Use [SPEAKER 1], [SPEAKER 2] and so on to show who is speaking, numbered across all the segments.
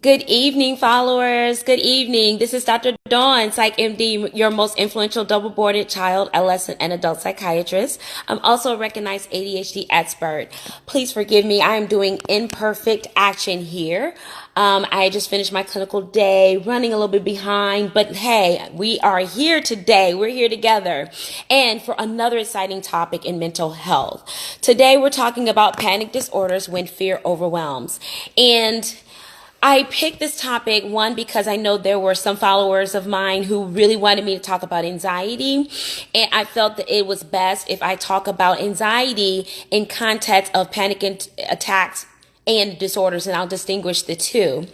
[SPEAKER 1] Good evening, followers. Good evening. This is Dr. Dawn, Psych MD, your most influential double-boarded child, adolescent, and adult psychiatrist. I'm also a recognized ADHD expert. Please forgive me. I am doing imperfect action here. I just finished my clinical day, running a little bit behind, but hey, we are here today. We're here together and for another exciting topic in mental health. Today, we're talking about panic disorders when fear overwhelms. And I picked this topic, one, because I know there were some followers of mine who really wanted me to talk about anxiety. And I felt that it was best if I talk about anxiety in context of panic attacks and disorders, and I'll distinguish the two.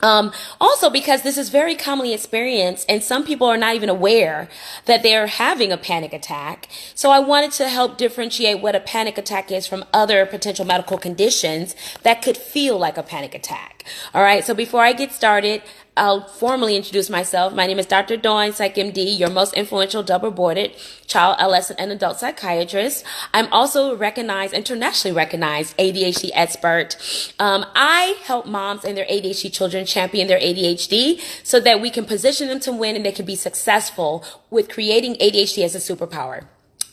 [SPEAKER 1] Also because this is very commonly experienced and some people are not even aware that they're having a panic attack. So I wanted to help differentiate what a panic attack is from other potential medical conditions that could feel like a panic attack. All right. So before I get started, I'll formally introduce myself. My name is Dr. Dawn, Psych MD, your most influential double-boarded child, adolescent, and adult psychiatrist. I'm also a recognized, internationally recognized ADHD expert. I help moms and their ADHD children champion their ADHD so that we can position them to win and they can be successful with creating ADHD as a superpower.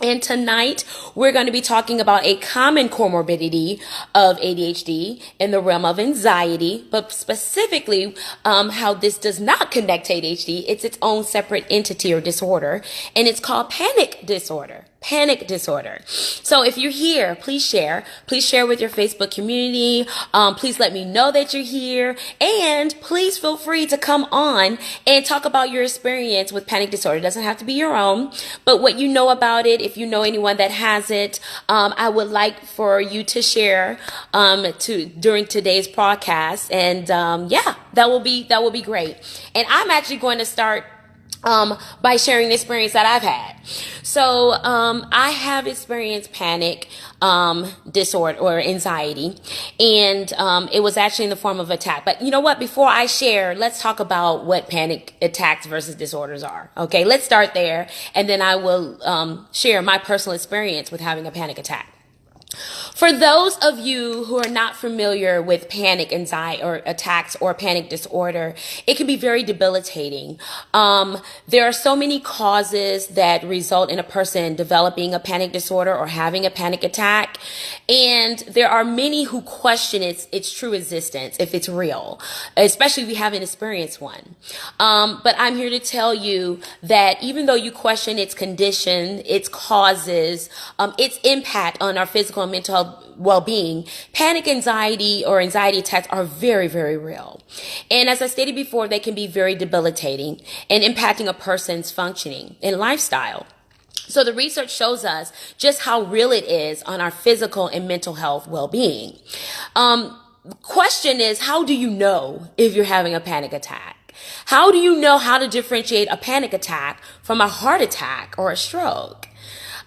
[SPEAKER 1] And tonight, we're going to be talking about a common comorbidity of ADHD in the realm of anxiety, but specifically how this does not connect to ADHD. It's its own separate entity or disorder, and it's called panic disorder. Panic disorder. So if you're here, please share. Please share with your Facebook community. Please let me know that you're here. And please feel free to come on and talk about your experience with panic disorder. It doesn't have to be your own, but what you know about it. If you know anyone that has it, I would like for you to share during today's podcast. And that will be great. And I'm actually going to start by sharing the experience that I've had. So, I have experienced panic, disorder or anxiety, and, it was actually in the form of attack. But you know what? Before I share, let's talk about what panic attacks versus disorders are. Okay. Let's start there. And then I will, share my personal experience with having a panic attack. For those of you who are not familiar with panic anxiety or attacks or panic disorder, it can be very debilitating. There are so many causes that result in a person developing a panic disorder or having a panic attack. And there are many who question its true existence, if it's real, especially if you haven't experienced one. But I'm here to tell you that even though you question its condition, its causes, its impact on our physical and mental health well-being, panic anxiety or anxiety attacks are very, very real. And as I stated before, they can be very debilitating and impacting a person's functioning and lifestyle. So the research shows us just how real it is on our physical and mental health well-being. Question is, how do you know if you're having a panic attack? How do you know how to differentiate a panic attack from a heart attack or a stroke?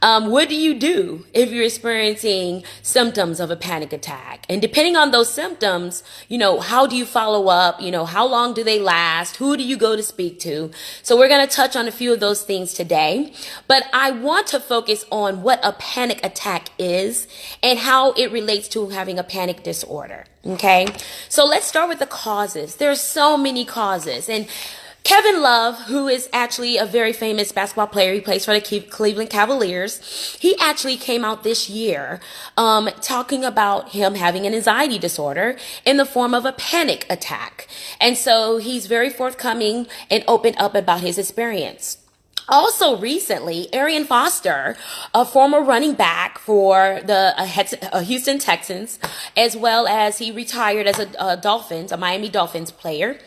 [SPEAKER 1] What do you do if you're experiencing symptoms of a panic attack? And depending on those symptoms, how do you follow up? How long do they last? Who do you go to speak to? So we're going to touch on a few of those things today, but I want to focus on what a panic attack is and how it relates to having a panic disorder. Okay. So let's start with the causes. There are so many causes, and Kevin Love, who is actually a very famous basketball player, he plays for the Cleveland Cavaliers. He actually came out this year talking about him having an anxiety disorder in the form of a panic attack. And so he's very forthcoming and open up about his experience. Also recently, Arian Foster, a former running back for the Houston Texans, as well as he retired as a Miami Dolphins player,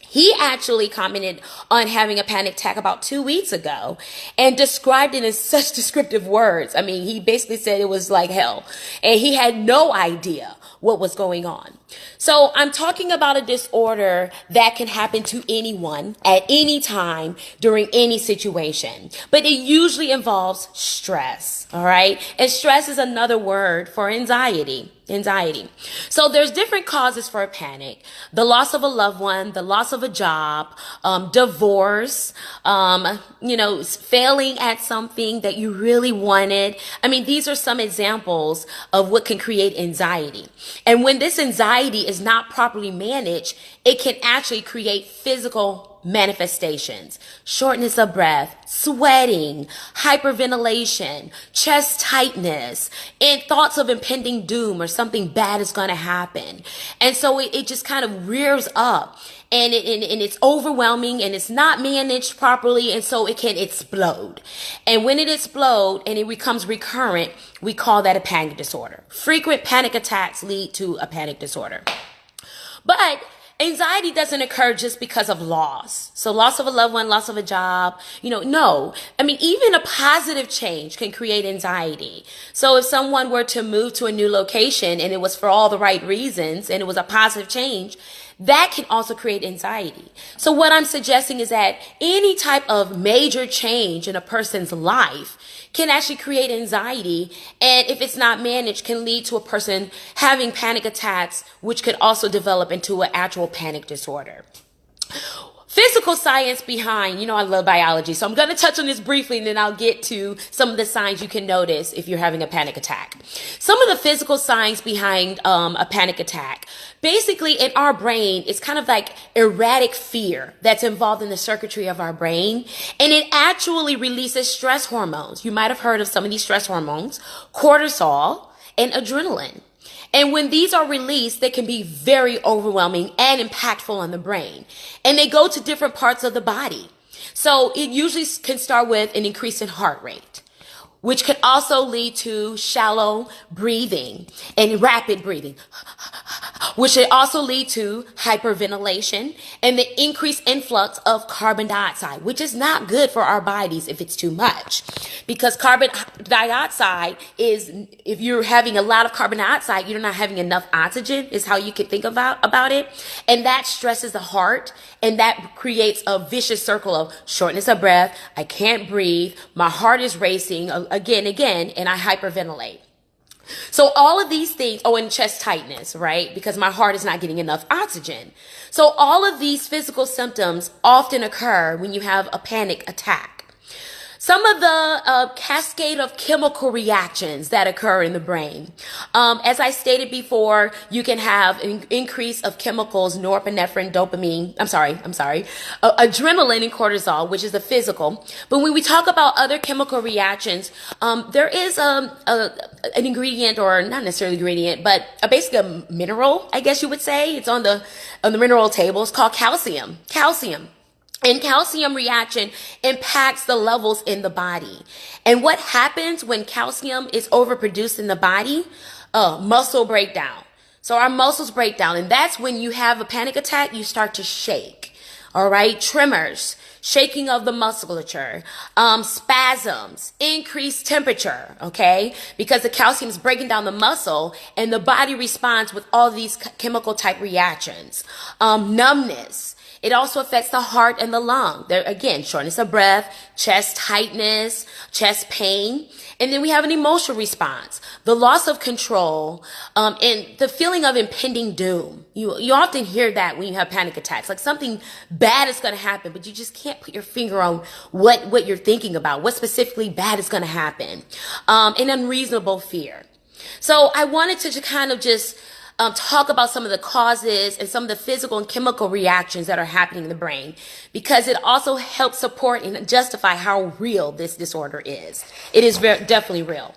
[SPEAKER 1] he actually commented on having a panic attack about 2 weeks ago and described it in such descriptive words. I mean, he basically said it was like hell and he had no idea what was going on. So I'm talking about a disorder that can happen to anyone at any time during any situation, but it usually involves stress. All right. And stress is another word for anxiety. So there's different causes for a panic: the loss of a loved one, the loss of a job, divorce, failing at something that you really wanted. I mean, these are some examples of what can create anxiety. And when this anxiety anxiety is not properly managed, it can actually create physical manifestations: shortness of breath, sweating, hyperventilation, chest tightness, and thoughts of impending doom or something bad is going to happen. And so it just kind of rears up, and it's overwhelming, and it's not managed properly, and so it can explode. And when it explodes and it becomes recurrent, we call that a panic disorder. Frequent panic attacks lead to a panic disorder. But anxiety doesn't occur just because of loss. So loss of a loved one, loss of a job, no. I mean, even a positive change can create anxiety. So if someone were to move to a new location and it was for all the right reasons and it was a positive change, that can also create anxiety. So what I'm suggesting is that any type of major change in a person's life can actually create anxiety, and if it's not managed, can lead to a person having panic attacks, which could also develop into an actual panic disorder. Physical science behind, I love biology, so I'm going to touch on this briefly, and then I'll get to some of the signs you can notice if you're having a panic attack. Some of the physical signs behind a panic attack. Basically, in our brain, it's kind of like erratic fear that's involved in the circuitry of our brain, and it actually releases stress hormones. You might have heard of some of these stress hormones: cortisol and adrenaline. And when these are released, they can be very overwhelming and impactful on the brain. And they go to different parts of the body. So it usually can start with an increase in heart rate, which could also lead to shallow breathing and rapid breathing, which should also lead to hyperventilation and the increased influx of carbon dioxide, which is not good for our bodies if it's too much. Because carbon dioxide is, if you're having a lot of carbon dioxide, you're not having enough oxygen, is how you could think about it. And that stresses the heart, and that creates a vicious circle of shortness of breath. I can't breathe. My heart is racing again, and I hyperventilate. So all of these things, and chest tightness, right? Because my heart is not getting enough oxygen. So all of these physical symptoms often occur when you have a panic attack. Some of the cascade of chemical reactions that occur in the brain. As I stated before, you can have an increase of chemicals, norepinephrine, dopamine, adrenaline and cortisol, which is the physical. But when we talk about other chemical reactions, there is an ingredient, or not necessarily ingredient, but basically a mineral, I guess you would say. It's on the mineral table. It's called calcium. And calcium reaction impacts the levels in the body. And what happens when calcium is overproduced in the body? Muscle breakdown. So our muscles break down, and that's when you have a panic attack, you start to shake. All right, tremors, shaking of the musculature, spasms, increased temperature, okay? Because the calcium is breaking down the muscle, and the body responds with all these chemical type reactions. Numbness. It also affects the heart and the lung. There, again, shortness of breath, chest tightness, chest pain. And then we have an emotional response, the loss of control, and the feeling of impending doom. You often hear that when you have panic attacks, like something bad is going to happen, but you just can't put your finger on what you're thinking about, what specifically bad is going to happen. An unreasonable fear. So I wanted to kind of just talk about some of the causes and some of the physical and chemical reactions that are happening in the brain, because it also helps support and justify how real this disorder is. It is definitely real.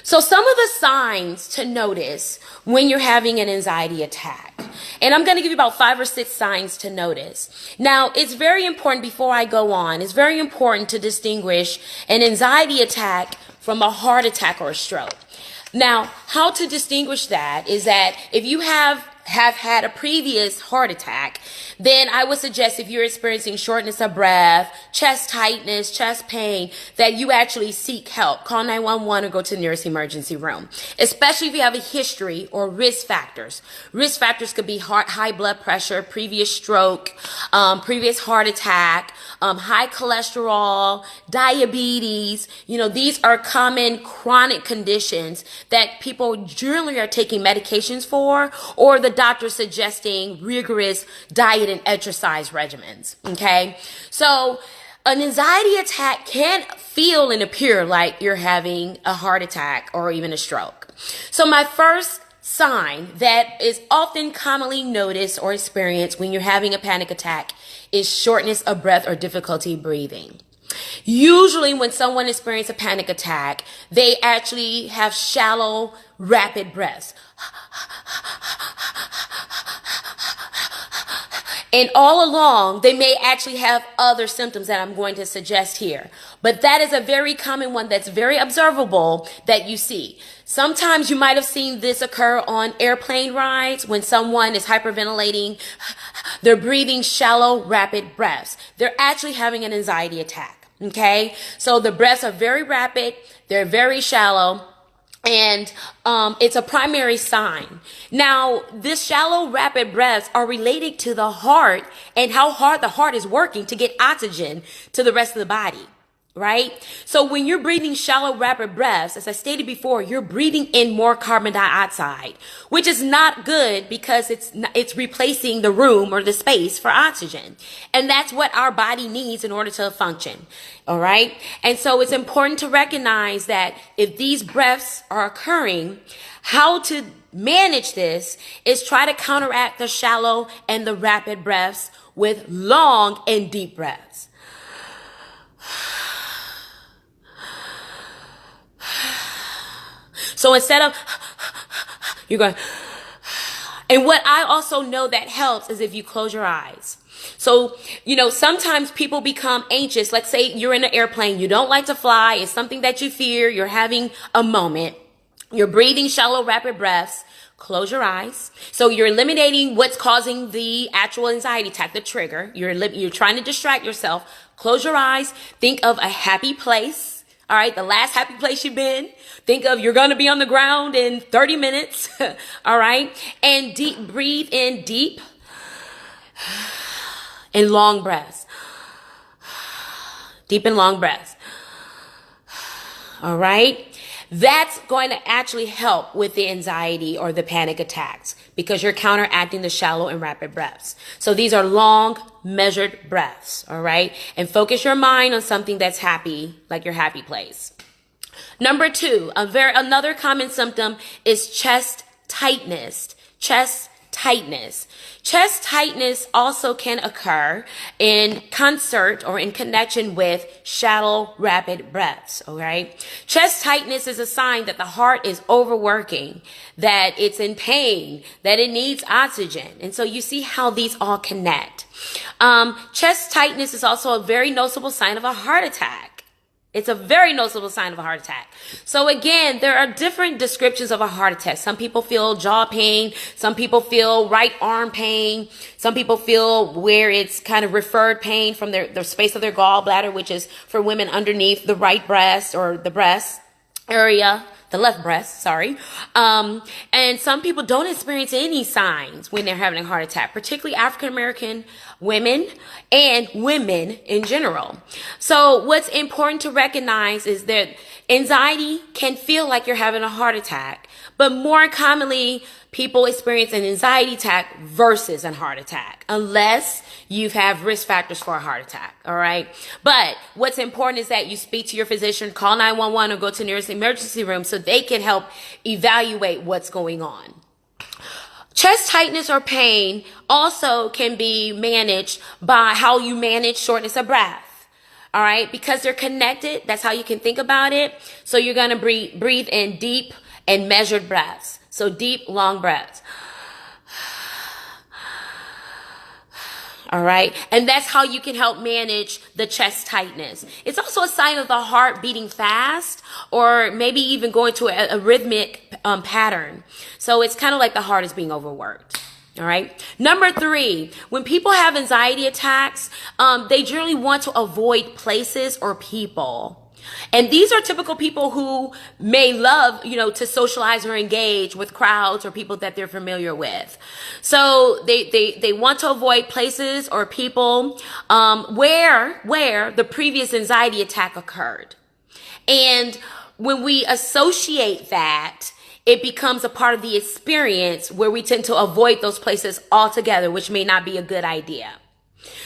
[SPEAKER 1] So some of the signs to notice when you're having an anxiety attack, and I'm going to give you about 5 or 6 signs to notice. Now, it's very important, before I go on, it's very important to distinguish an anxiety attack from a heart attack or a stroke. Now, how to distinguish that is that if you have had a previous heart attack, then I would suggest, if you're experiencing shortness of breath, chest tightness, chest pain, that you actually seek help. Call 911 or go to the nearest emergency room, especially if you have a history or risk factors. Risk factors could be high blood pressure, previous stroke, previous heart attack, high cholesterol, diabetes. These are common chronic conditions that people generally are taking medications for, or the doctor suggesting rigorous diet and exercise regimens. Okay, so an anxiety attack can feel and appear like you're having a heart attack or even a stroke. So my first sign that is often commonly noticed or experienced when you're having a panic attack is shortness of breath or difficulty breathing. Usually when someone experiences a panic attack, they actually have shallow, rapid breaths. And all along, they may actually have other symptoms that I'm going to suggest here. But that is a very common one that's very observable that you see. Sometimes you might have seen this occur on airplane rides when someone is hyperventilating. They're breathing shallow, rapid breaths. They're actually having an anxiety attack. Okay? So the breaths are very rapid. They're very shallow. And it's a primary sign. Now, this shallow, rapid breaths are related to the heart and how hard the heart is working to get oxygen to the rest of the body, right? So when you're breathing shallow, rapid breaths, as I stated before, you're breathing in more carbon dioxide, which is not good because it's replacing the room or the space for oxygen. And that's what our body needs in order to function. All right. And so it's important to recognize that if these breaths are occurring, how to manage this is try to counteract the shallow and the rapid breaths with long and deep breaths. So instead of, you're going, and what I also know that helps is if you close your eyes. So, sometimes people become anxious. Let's say you're in an airplane. You don't like to fly. It's something that you fear. You're having a moment. You're breathing shallow, rapid breaths. Close your eyes. So you're eliminating what's causing the actual anxiety attack, the trigger. You're trying to distract yourself. Close your eyes. Think of a happy place. All right. The last happy place you've been. Think of you're going to be on the ground in 30 minutes. All right. And breathe in deep and long breaths. Deep and long breaths. All right. That's going to actually help with the anxiety or the panic attacks because you're counteracting the shallow and rapid breaths. So these are long, measured breaths. All right. And focus your mind on something that's happy, like your happy place. Number 2, another common symptom is chest tightness. Chest tightness. Chest tightness also can occur in concert or in connection with shallow, rapid breaths. Okay. Chest tightness is a sign that the heart is overworking, that it's in pain, that it needs oxygen. And so you see how these all connect. Chest tightness is also a very noticeable sign of a heart attack. It's a very noticeable sign of a heart attack. So again, there are different descriptions of a heart attack. Some people feel jaw pain. Some people feel right arm pain. Some people feel where it's kind of referred pain from the space of their gallbladder, which is for women underneath the right breast or the breast area. The left breast, sorry. And some people don't experience any signs when they're having a heart attack, particularly African-American women and women in general. So what's important to recognize is that anxiety can feel like you're having a heart attack, but more commonly, people experience an anxiety attack versus a heart attack, unless you have risk factors for a heart attack. All right. But what's important is that you speak to your physician, call 911 or go to the nearest emergency room so they can help evaluate what's going on. Chest tightness or pain also can be managed by how you manage shortness of breath. All right. Because they're connected. That's how you can think about it. So you're going to breathe in deep and measured breaths. So deep, long breaths. All right. And that's how you can help manage the chest tightness. It's also a sign of the heart beating fast or maybe even going to a rhythmic pattern. So it's kind of like the heart is being overworked. All right. Number 3, when people have anxiety attacks, they generally want to avoid places or people. And these are typical people who may love, to socialize or engage with crowds or people that they're familiar with. So they want to avoid places or people where the previous anxiety attack occurred. And when we associate that, it becomes a part of the experience where we tend to avoid those places altogether, which may not be a good idea.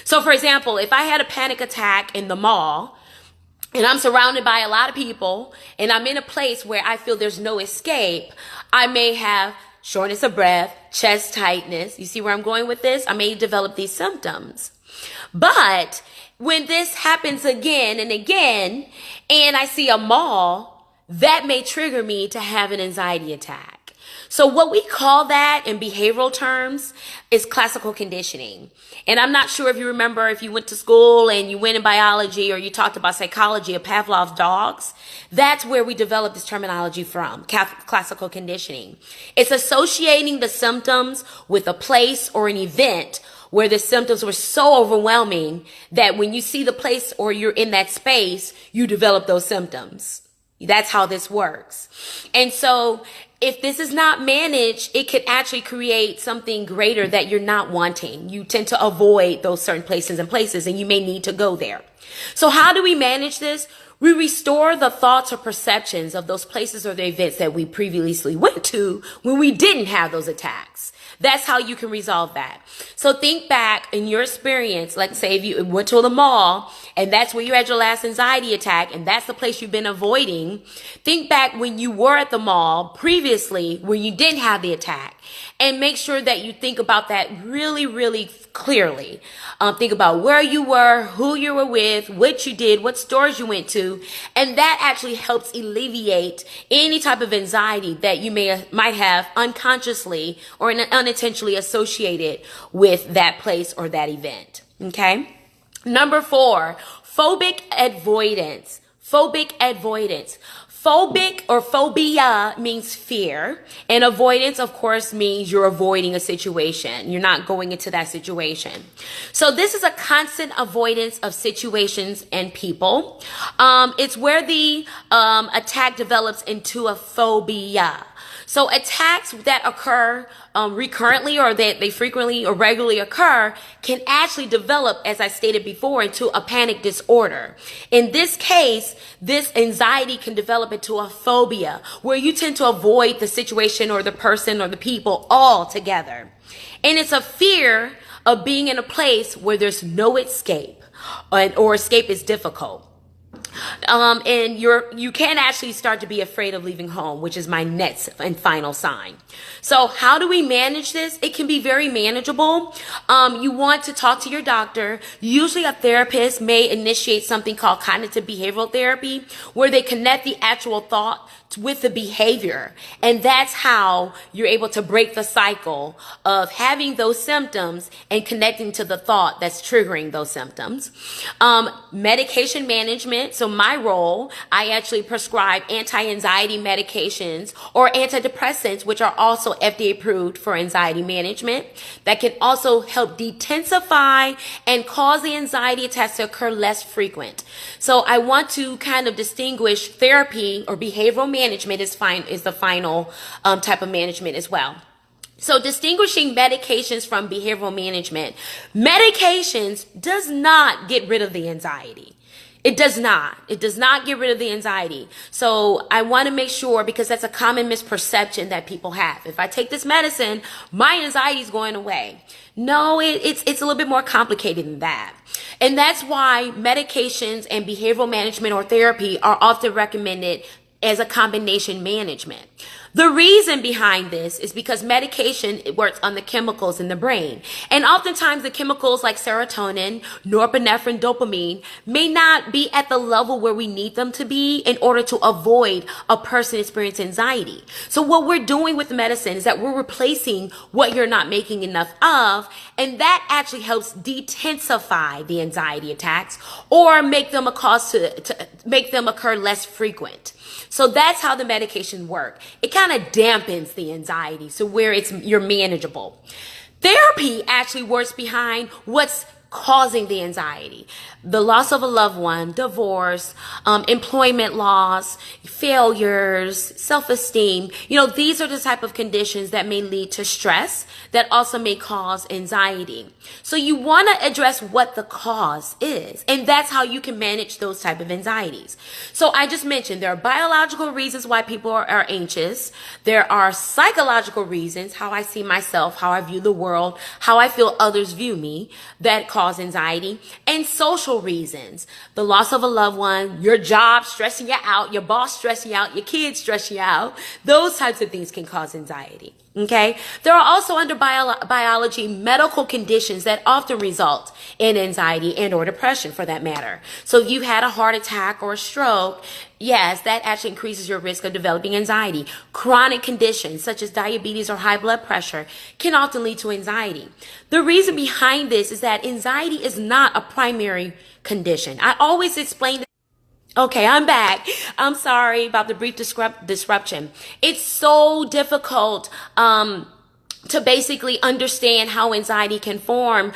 [SPEAKER 1] So for example, if I had a panic attack in the mall, and I'm surrounded by a lot of people, and I'm in a place where I feel there's no escape, I may have shortness of breath, chest tightness. You see where I'm going with this? I may develop these symptoms. But when this happens again and again, and I see a mall, that may trigger me to have an anxiety attack. So what we call that in behavioral terms is classical conditioning. And I'm not sure if you remember if you went to school and you went in biology or you talked about psychology of Pavlov's dogs. That's where we developed this terminology from, classical conditioning. It's associating the symptoms with a place or an event where the symptoms were so overwhelming that when you see the place or you're in that space, you develop those symptoms. That's how this works. And so if this is not managed, it could actually create something greater that you're not wanting. You tend to avoid those certain places and you may need to go there. So how do we manage this? We restore the thoughts or perceptions of those places or the events that we previously went to when we didn't have those attacks. That's how you can resolve that. So think back in your experience, like say if you went to the mall and that's where you had your last anxiety attack and that's the place you've been avoiding. Think back when you were at the mall previously when you didn't have the attack and make sure that you think about that really, really clearly. Think about where you were, who you were with, what you did, what stores you went to, and that actually helps alleviate any type of anxiety that you might have unconsciously or unintentionally associated with that place or that event. Okay? Number 4, phobic avoidance. Phobic avoidance. Phobic or phobia means fear, and avoidance, of course, means you're avoiding a situation. You're not going into that situation. So this is a constant avoidance of situations and people. It's where the attack develops into a phobia. So attacks that occur recurrently or that they frequently or regularly occur can actually develop, as I stated before, into a panic disorder. In this case, this anxiety can develop into a phobia where you tend to avoid the situation or the person or the people altogether. And it's a fear of being in a place where there's no escape or escape is difficult. And you can actually start to be afraid of leaving home, which is my next and final sign. So how do we manage this? It can be very manageable. You want to talk to your doctor. Usually a therapist may initiate something called cognitive behavioral therapy, where they connect the actual thought with the behavior. And that's how you're able to break the cycle of having those symptoms and connecting to the thought that's triggering those symptoms. Medication management. So my role, I actually prescribe anti-anxiety medications or antidepressants, which are also FDA approved for anxiety management, that can also help detensify and cause the anxiety attacks to occur less frequent. So I want to kind of distinguish therapy or behavioral management is the final type of management as well. So distinguishing medications from behavioral management. Medications does not get rid of the anxiety. It does not. It does not get rid of the anxiety. So I want to make sure, because that's a common misperception that people have. If I take this medicine, my anxiety is going away. No, it's a little bit more complicated than that. And that's why medications and behavioral management or therapy are often recommended as a combination management. The reason behind this is because medication works on the chemicals in the brain. And oftentimes the chemicals like serotonin, norepinephrine, dopamine may not be at the level where we need them to be in order to avoid a person experiencing anxiety. So what we're doing with the medicine is that we're replacing what you're not making enough of, and that actually helps detensify the anxiety attacks or make them to make them occur less frequent. So that's how the medication work. It kind of dampens the anxiety, so where you're manageable. Therapy actually works behind what's causing the anxiety. The loss of a loved one, divorce, employment loss, failures, self-esteem. These are the type of conditions that may lead to stress that also may cause anxiety. So you want to address what the cause is, and that's how you can manage those type of anxieties. So I just mentioned there are biological reasons why people are anxious. There are psychological reasons, how I see myself, how I view the world, how I feel others view me, that cause anxiety, and social reasons. The loss of a loved one, your job stressing you out, your boss stressing you out, your kids stressing you out. Those types of things can cause anxiety. Okay. There are also under biology medical conditions that often result in anxiety and or depression for that matter. So if you had a heart attack or a stroke, yes, that actually increases your risk of developing anxiety. Chronic conditions such as diabetes or high blood pressure can often lead to anxiety. The reason behind this is that anxiety is not a primary condition. I always explain. Okay, I'm back. I'm sorry about the brief disruption. It's so difficult to basically understand how anxiety can form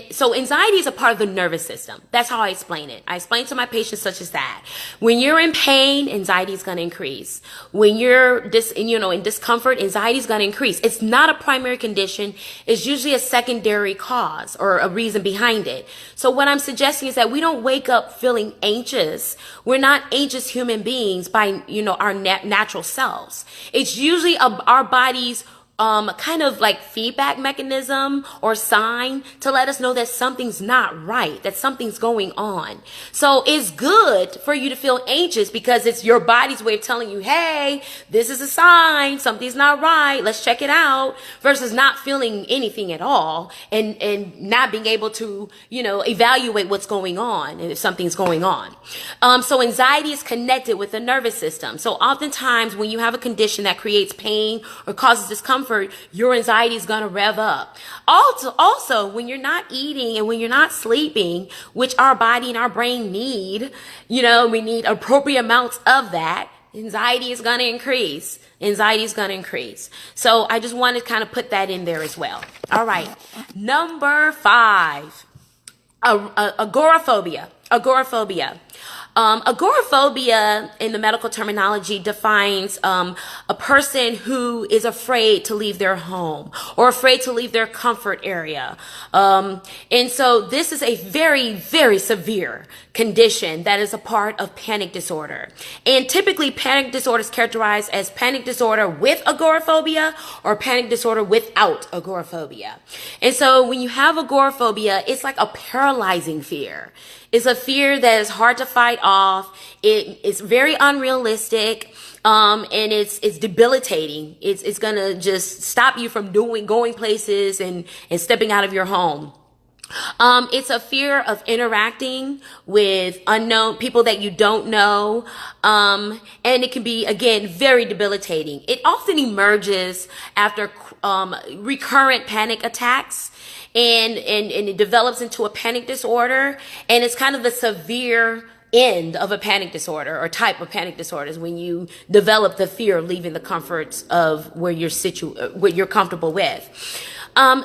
[SPEAKER 1] so anxiety is a part of the nervous system. That's how I explain it. I explain to my patients such as that. When you're in pain, anxiety is going to increase. When you're in discomfort, anxiety is going to increase. It's not a primary condition. It's usually a secondary cause or a reason behind it. So what I'm suggesting is that we don't wake up feeling anxious. We're not anxious human beings by, our natural selves. It's usually our body's kind of like feedback mechanism or sign to let us know that something's not right, that something's going on. So it's good for you to feel anxious because it's your body's way of telling you, hey, this is a sign, something's not right, let's check it out, versus not feeling anything at all and not being able to, evaluate what's going on and if something's going on. So anxiety is connected with the nervous system. So oftentimes when you have a condition that creates pain or causes discomfort, your anxiety is going to rev up. Also, when you're not eating and when you're not sleeping, which our body and our brain need, we need appropriate amounts of that, anxiety is going to increase. Anxiety is going to increase. So I just wanted to kind of put that in there as well. All right. Number 5, agoraphobia. Agoraphobia in the medical terminology defines a person who is afraid to leave their home or afraid to leave their comfort area. And so this is a very, very severe condition that is a part of panic disorder. And typically panic disorder is characterized as panic disorder with agoraphobia or panic disorder without agoraphobia. And so when you have agoraphobia, it's like a paralyzing fear. It's a fear that is hard to fight off. It's very unrealistic. And it's debilitating. It's gonna just stop you from going places and stepping out of your home. It's a fear of interacting with unknown people that you don't know. And it can be, again, very debilitating. It often emerges after, recurrent panic attacks. And it develops into a panic disorder, and it's kind of the severe end of a panic disorder or type of panic disorders when you develop the fear of leaving the comforts of where what you're comfortable with.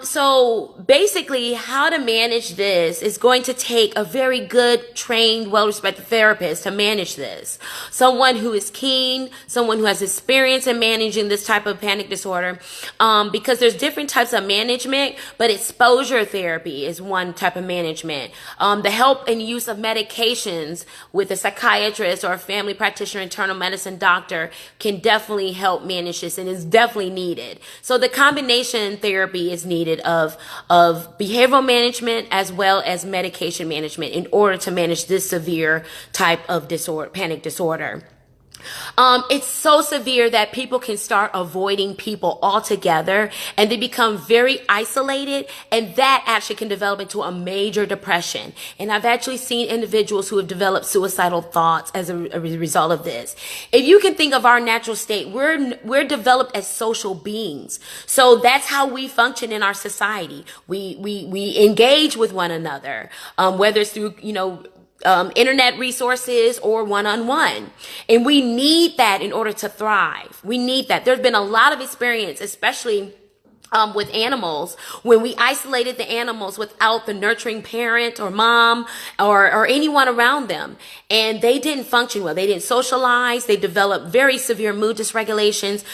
[SPEAKER 1] So basically how to manage this is going to take a very good, trained, well-respected therapist to manage this. Someone who is keen, someone who has experience in managing this type of panic disorder, because there's different types of management, but exposure therapy is one type of management. The help and use of medications with a psychiatrist or a family practitioner, internal medicine doctor can definitely help manage this and is definitely needed. So the combination therapy is needed of behavioral management as well as medication management in order to manage this severe type of panic disorder. It's so severe that people can start avoiding people altogether and they become very isolated, and that actually can develop into a major depression. And I've actually seen individuals who have developed suicidal thoughts as a result of this. If you can think of our natural state, we're developed as social beings. So that's how we function in our society. We engage with one another, whether it's through, internet resources or one-on-one. And we need that in order to thrive. We need that. There's been a lot of experience, especially with animals, when we isolated the animals without the nurturing parent or mom or anyone around them. And they didn't function well. They didn't socialize. They developed very severe mood dysregulations,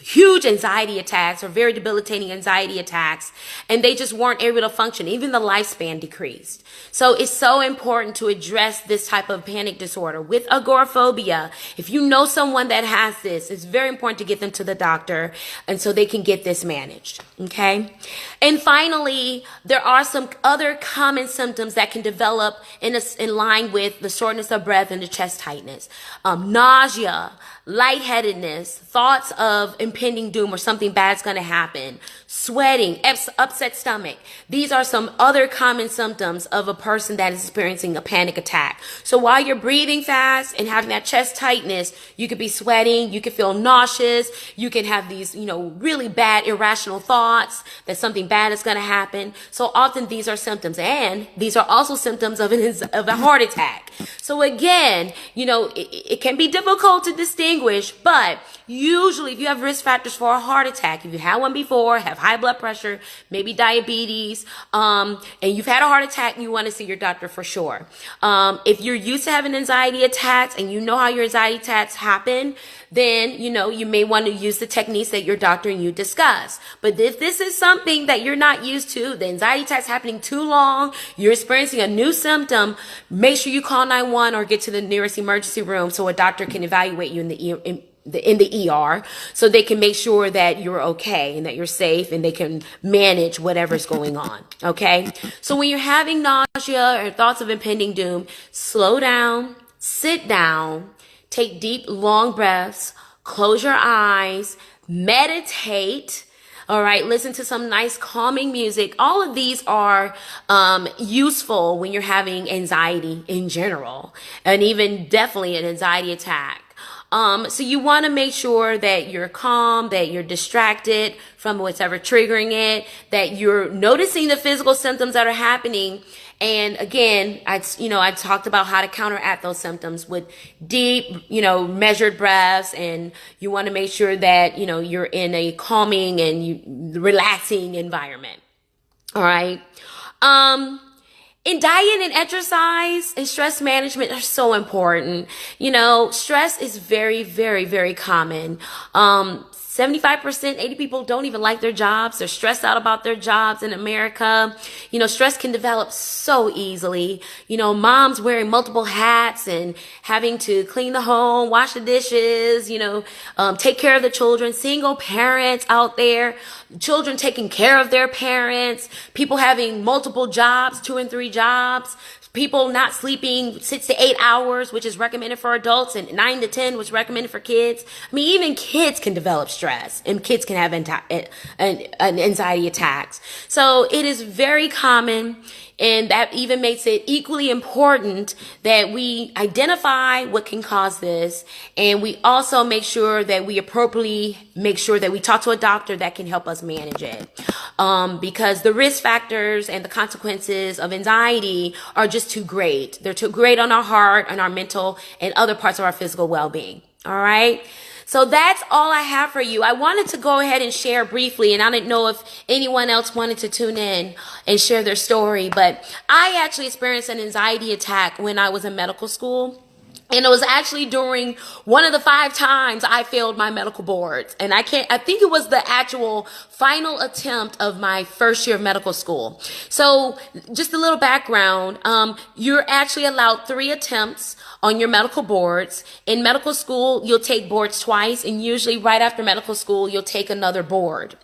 [SPEAKER 1] huge anxiety attacks or very debilitating anxiety attacks. And they just weren't able to function. Even the lifespan decreased. So it's so important to address this type of panic disorder. With agoraphobia, if you know someone that has this, it's very important to get them to the doctor and so they can get this managed. Okay. And finally, there are some other common symptoms that can develop in line with the shortness of breath and the chest tightness. Nausea, lightheadedness, thoughts of impending doom or something bad's going to happen. Sweating, upset stomach. These are some other common symptoms of a person that is experiencing a panic attack. So while you're breathing fast and having that chest tightness, you could be sweating, you could feel nauseous, you can have these, really bad irrational thoughts that something bad is going to happen. So often these are symptoms, and these are also symptoms of a heart attack. So again, it can be difficult to distinguish, but usually if you have risk factors for a heart attack, if you had one before, have high blood pressure, maybe diabetes, and you've had a heart attack, you want to see your doctor for sure. If you're used to having anxiety attacks and you know how your anxiety attacks happen, then, you may want to use the techniques that your doctor and you discuss. But if this is something that you're not used to, the anxiety attack's happening too long, you're experiencing a new symptom, make sure you call 911 or get to the nearest emergency room so a doctor can evaluate you in the ER, so they can make sure that you're okay and that you're safe and they can manage whatever's going on. Okay. So when you're having nausea or thoughts of impending doom, slow down, sit down, take deep, long breaths, close your eyes, meditate. All right. Listen to some nice calming music. All of these are useful when you're having anxiety in general, and even definitely an anxiety attack. So you want to make sure that you're calm, that you're distracted from whatever triggering it, that you're noticing the physical symptoms that are happening. And again, I talked about how to counteract those symptoms with deep, measured breaths. And you want to make sure that, you're in a calming and relaxing environment. All right. In diet and exercise and stress management are so important. Stress is very, very, very common. 75%, 80 people don't even like their jobs. They're stressed out about their jobs in America. Stress can develop so easily. Moms wearing multiple hats and having to clean the home, wash the dishes, take care of the children, single parents out there, children taking care of their parents, people having multiple jobs, 2 and 3 jobs, people not sleeping 6 to 8 hours, which is recommended for adults, and 9 to 10, which is recommended for kids. Even kids can develop stress, and kids can have anxiety attacks. So it is very common, and that even makes it equally important that we identify what can cause this, and we also make sure that we appropriately make sure that we talk to a doctor that can help us manage it. Because the risk factors and the consequences of anxiety are just too great. They're too great on our heart, on our mental, and other parts of our physical well-being. All right. So that's all I have for you. I wanted to go ahead and share briefly, and I didn't know if anyone else wanted to tune in and share their story, but I actually experienced an anxiety attack when I was in medical school. And it was actually during one of the 5 times I failed my medical boards. And I think it was the actual final attempt of my first year of medical school. So just a little background, you're actually allowed 3 attempts on your medical boards. In medical school, you'll take boards twice, and usually right after medical school, you'll take another board.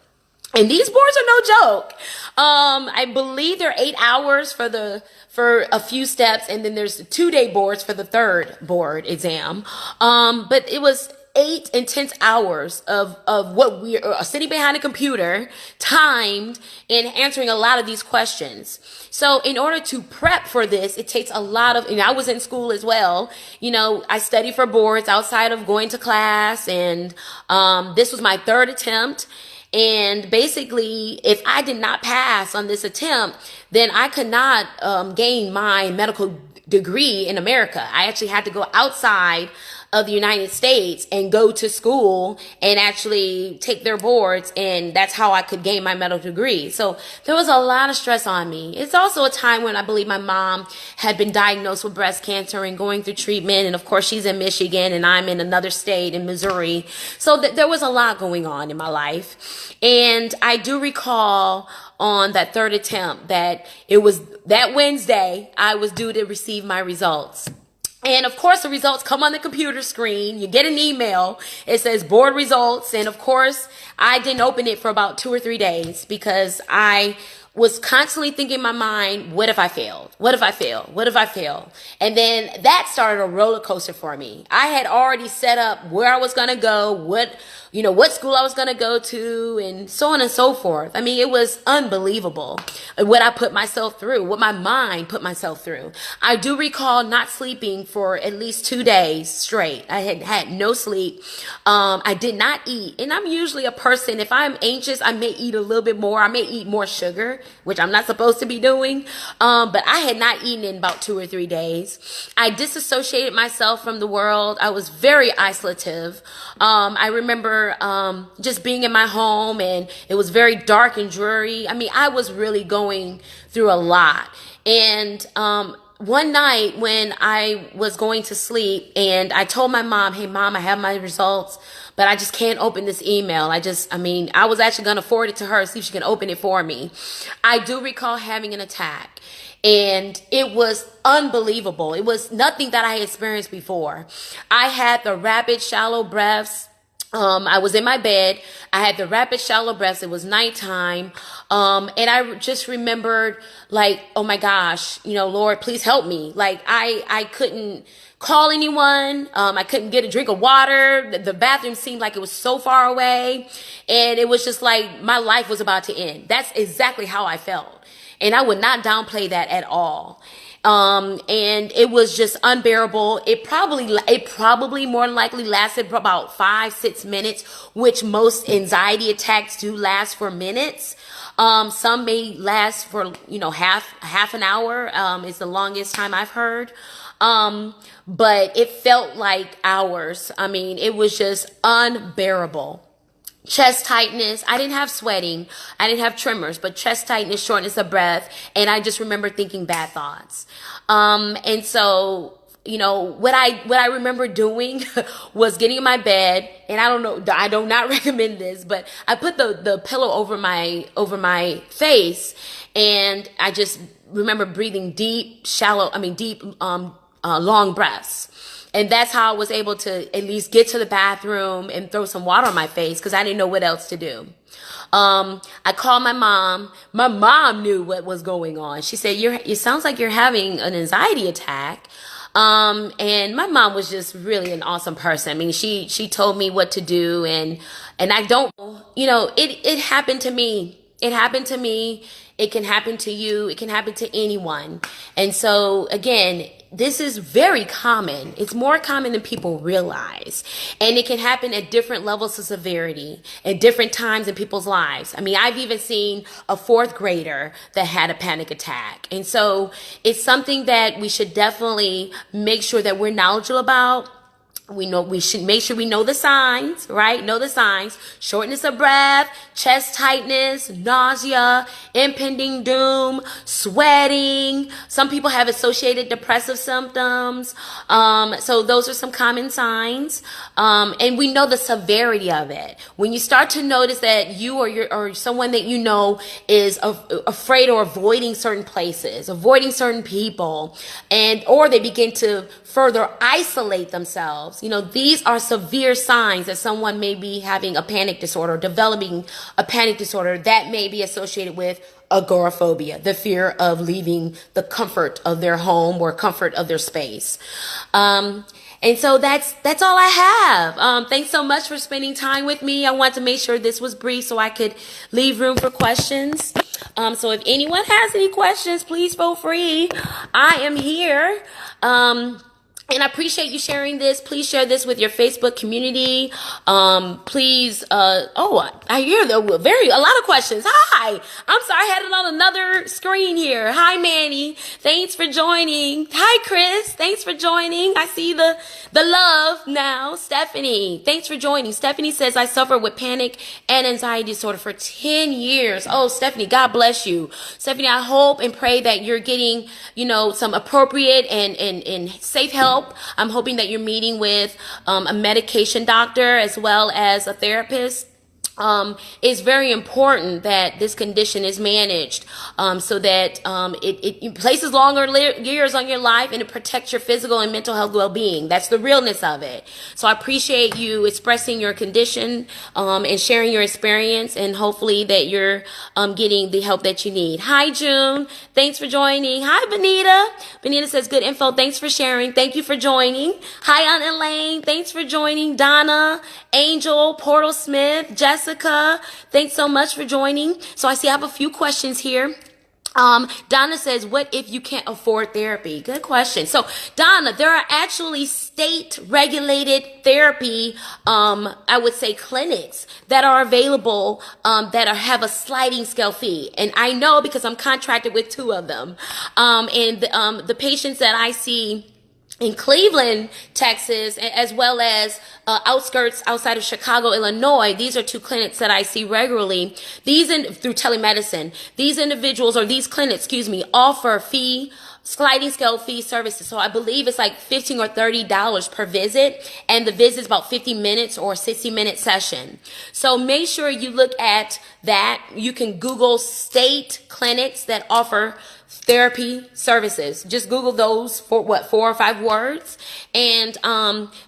[SPEAKER 1] And these boards are no joke. I believe they're 8 hours for a few steps, and then there's 2-day boards for the 3rd board exam. But it was 8 intense hours of what we are sitting behind a computer, timed, and answering a lot of these questions. So in order to prep for this, it takes a lot of, and I was in school as well. I studied for boards outside of going to class, and this was my 3rd attempt. And basically, if I did not pass on this attempt, then I could not gain my medical degree in America. I actually had to go outside of the United States and go to school and actually take their boards, and that's how I could gain my medical degree. So there was a lot of stress on me. It's also a time when I believe my mom had been diagnosed with breast cancer and going through treatment, and of course she's in Michigan and I'm in another state in Missouri. So there was a lot going on in my life. And I do recall on that 3rd attempt that it was that Wednesday I was due to receive my results. And of course, the results come on the computer screen. You get an email. It says board results. And of course, I didn't open it for about 2 or 3 days because I was constantly thinking in my mind, what if I failed? What if I fail? What if I fail? And then that started a roller coaster for me. I had already set up where I was going to go, what school I was going to go to, and so on and so forth. I mean, it was unbelievable what I put myself through, what my mind put myself through. I do recall not sleeping for at least 2 days straight. I had no sleep. I did not eat. And I'm usually a person, if I'm anxious, I may eat a little bit more. I may eat more sugar, which I'm not supposed to be doing. But I had not eaten in about 2 or 3 days. I disassociated myself from the world. I was very isolative. I remember just being in my home, and it was very dark and dreary. I mean, I was really going through a lot. And one night when I was going to sleep, and I told my mom, hey, Mom, I have my results, but I just can't open this email. I was actually going to forward it to her, see if she can open it for me. I do recall having an attack, and it was unbelievable. It was nothing that I had experienced before. I had the rapid, shallow breaths. I was in my bed. I had the rapid, shallow breaths. It was nighttime. And I just remembered, like, oh my gosh, Lord, please help me. Like, I couldn't call anyone. I couldn't get a drink of water. The bathroom seemed like it was so far away. And it was just like my life was about to end. That's exactly how I felt. And I would not downplay that at all. And it was just unbearable. It probably more than likely lasted for about 5-6 minutes, which most anxiety attacks do last for minutes. Some may last for, half an hour, is the longest time I've heard. But it felt like hours. I mean, it was just unbearable. Chest tightness. I didn't have sweating. I didn't have tremors, but chest tightness, shortness of breath. And I just remember thinking bad thoughts. And so, what I remember doing was getting in my bed, and I do not recommend this, but I put the pillow over my face, and I just remember breathing long breaths. And that's how I was able to at least get to the bathroom and throw some water on my face, because I didn't know what else to do. I called my mom. My mom knew what was going on. She said, it sounds like you're having an anxiety attack. And my mom was just really an awesome person. I mean, she told me what to do, and I don't, it happened to me. It happened to me. It can happen to you. It can happen to anyone. And so again, this is very common. It's more common than people realize. And it can happen at different levels of severity at different times in people's lives. I mean, I've even seen a 4th grader that had a panic attack. And so it's something that we should definitely make sure that we're knowledgeable about. We should make sure we know the signs, right? Know the signs: shortness of breath, chest tightness, nausea, impending doom, sweating. Some people have associated depressive symptoms. So those are some common signs. And we know the severity of it. When you start to notice that you or someone that you know is afraid or avoiding certain places, avoiding certain people, or they begin to further isolate themselves. These are severe signs that someone may be having a panic disorder, developing a panic disorder that may be associated with agoraphobia, the fear of leaving the comfort of their home or comfort of their space. And so that's all I have. Thanks so much for spending time with me. I want to make sure this was brief so I could leave room for questions. So if anyone has any questions, please feel free. I am here. And I appreciate you sharing this. Please share this with your Facebook community. Please, I hear a lot of questions. Hi, I'm sorry, I had it on another screen here. Hi, Manny. Thanks for joining. Hi, Chris. Thanks for joining. I see the love now. Stephanie, thanks for joining. Stephanie says, I suffer with panic and anxiety disorder for 10 years. Oh, Stephanie, God bless you. Stephanie, I hope and pray that you're getting, some appropriate and safe help. I'm hoping that you're meeting with a medication doctor as well as a therapist. it's very important that this condition is managed so that it places longer years on your life, and it protects your physical and mental health well-being. That's the realness of it. So I appreciate you expressing your condition and sharing your experience, and hopefully that you're getting the help that you need. Hi, June. Thanks for joining. Hi, Benita. Benita says, good info. Thanks for sharing. Thank you for joining. Hi, Aunt Elaine. Thanks for joining. Donna, Angel, Portal Smith, Jessica, thanks so much for joining. So I see I have a few questions here. Donna says, what if you can't afford therapy? Good question. So Donna, there are actually state regulated therapy, I would say clinics that are available, that have a sliding scale fee. And I know because I'm contracted with 2 of them. The patients that I see in Cleveland, Texas, as well as outskirts outside of Chicago, Illinois, these are 2 clinics that I see regularly. Through telemedicine, these individuals, or these clinics, offer sliding scale fee services. So I believe it's like $15 or $30 per visit, and the visit's about 50 minutes or 60-minute session. So make sure you look at that. You can Google state clinics that offer therapy services. Just Google those for 4 or 5 words, and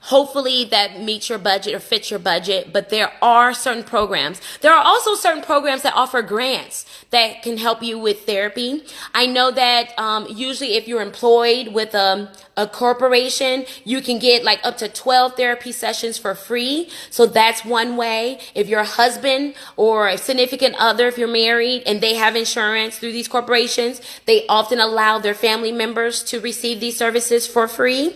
[SPEAKER 1] hopefully that meets your budget or fits your budget. But there are certain programs. There are also certain programs that offer grants that can help you with therapy. I know that usually if you're employed with a corporation, you can get like up to 12 therapy sessions for free. So that's one way. If your husband or a significant other, if you're married and they have insurance through these corporations, they often allow their family members to receive these services for free.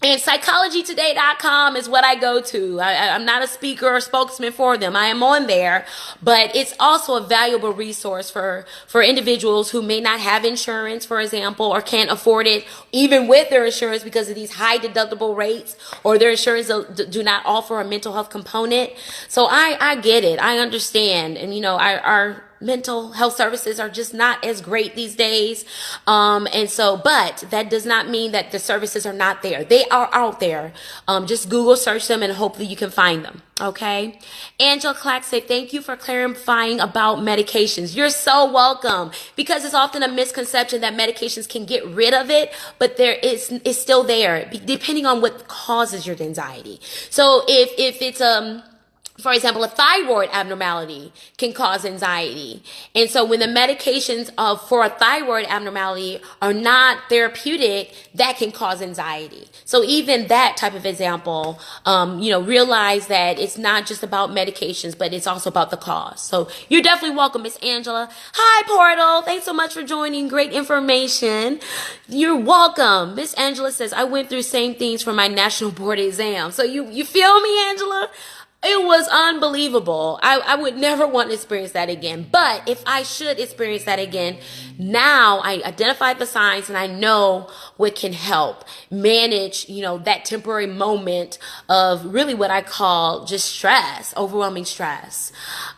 [SPEAKER 1] And psychologytoday.com is what I go to. I'm not a speaker or spokesman for them. I am on there, but it's also a valuable resource for individuals who may not have insurance, for example, or can't afford it even with their insurance because of these high deductible rates, or their insurance do not offer a mental health component. So I get it. I understand. And, our mental health services are just not as great these days. But that does not mean that the services are not there. They are out there. Just Google search them and hopefully you can find them. Okay. Angela Clack said, thank you for clarifying about medications. You're so welcome, because it's often a misconception that medications can get rid of it, but it's still there depending on what causes your anxiety. So if it's, for example, a thyroid abnormality can cause anxiety. And so when the medications for a thyroid abnormality are not therapeutic, that can cause anxiety. So even that type of example, realize that it's not just about medications, but it's also about the cause. So you're definitely welcome, Miss Angela. Hi, Portal. Thanks so much for joining. Great information. You're welcome. Miss Angela says, I went through same things for my national board exam. So you feel me, Angela? It was unbelievable. I would never want to experience that again. But if I should experience that again, now I identified the signs and I know what can help manage, that temporary moment of really what I call just stress, overwhelming stress.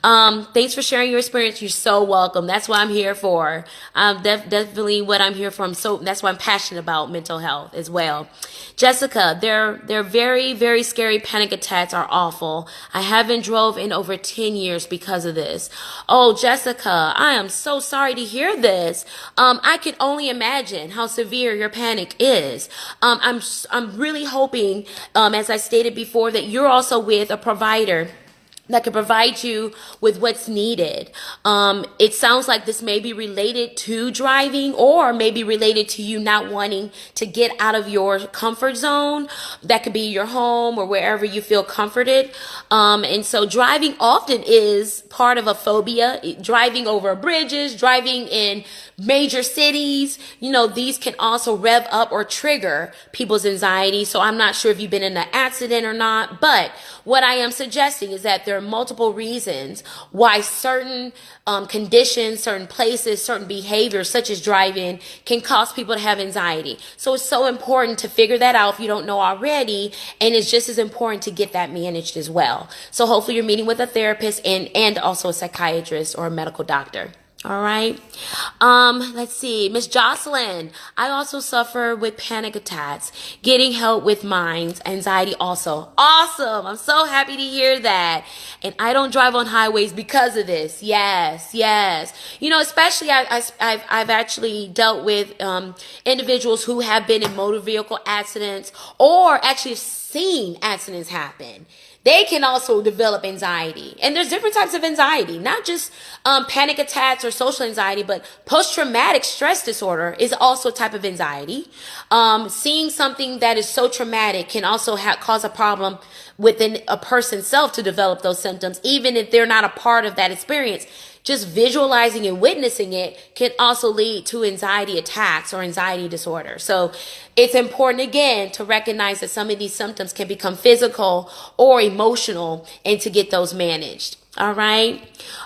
[SPEAKER 1] Thanks for sharing your experience. You're so welcome. That's what I'm here for. Definitely what I'm here for. That's why I'm passionate about mental health as well. Jessica, they're very, very scary. Panic attacks are awful. I haven't drove in over 10 years because of this. Oh, Jessica, I am so sorry to hear this. I can only imagine how severe your panic is. I'm really hoping, as I stated before, that you're also with a provider that can provide you with what's needed. It sounds like this may be related to driving, or maybe related to you not wanting to get out of your comfort zone. That could be your home or wherever you feel comforted. And so driving often is part of a phobia. Driving over bridges, driving in major cities, these can also rev up or trigger people's anxiety. So I'm not sure if you've been in an accident or not, but what I am suggesting is that there are multiple reasons why certain conditions, certain places, certain behaviors, such as driving, can cause people to have anxiety. So it's so important to figure that out if you don't know already, and it's just as important to get that managed as well. So hopefully you're meeting with a therapist and also a psychiatrist or a medical doctor. All right. Let's see. Miss Jocelyn, I also suffer with panic attacks. Getting help with minds, anxiety also. Awesome. I'm so happy to hear that. And I don't drive on highways because of this. Yes, yes. You know, especially I've actually dealt with individuals who have been in motor vehicle accidents or actually seen accidents happen. They can also develop anxiety. And there's different types of anxiety, not just panic attacks or social anxiety, but post-traumatic stress disorder is also a type of anxiety. Seeing something that is so traumatic can also cause a problem within a person's self to develop those symptoms, even if they're not a part of that experience. Just visualizing and witnessing it can also lead to anxiety attacks or anxiety disorder. So it's important, again, to recognize that some of these symptoms can become physical or emotional and to get those managed. All right.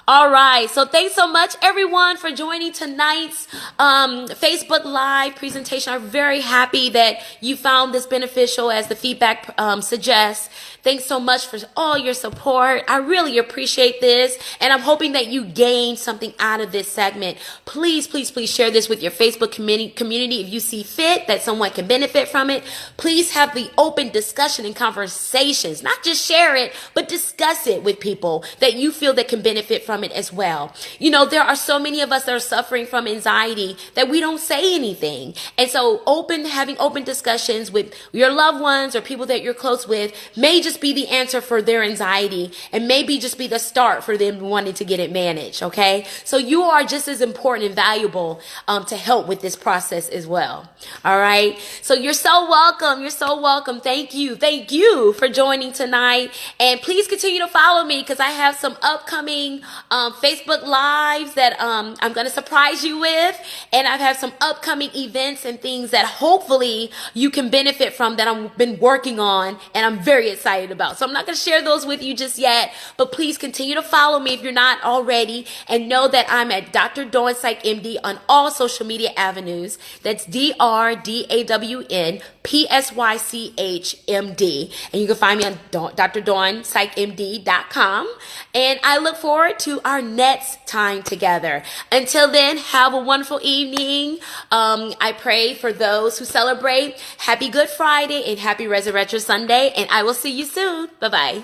[SPEAKER 1] All right. So thanks so much, everyone, for joining tonight's Facebook Live presentation. I'm very happy that you found this beneficial as the feedback suggests. Thanks so much for all your support. I really appreciate this. And I'm hoping that you gained something out of this segment. Please, please, please share this with your Facebook community if you see fit that someone can benefit from it. Please have the open discussion and conversations. Not just share it, but discuss it with people that you feel that can benefit from it as well. You know, there are so many of us that are suffering from anxiety that we don't say anything. And so having open discussions with your loved ones or people that you're close with may just be the answer for their anxiety and maybe just be the start for them wanting to get it managed. Okay. So you are just as important and valuable to help with this process as well. All right. So you're so welcome. You're so welcome. Thank you. Thank you for joining tonight. And please continue to follow me because I have some upcoming Facebook Lives that I'm going to surprise you with. And I have some upcoming events and things that hopefully you can benefit from that I've been working on and I'm very excited about. So I'm not going to share those with you just yet, but please continue to follow me if you're not already and know that I'm at Dr. Dawn Psych MD on all social media avenues. That's DrDawnsPsychMD. And you can find me on DrDawnPsychMD.com. And I look forward to our next time together. Until then, have a wonderful evening. I pray for those who celebrate. Happy Good Friday and happy Resurrection Sunday. And I will see you soon. Bye-bye.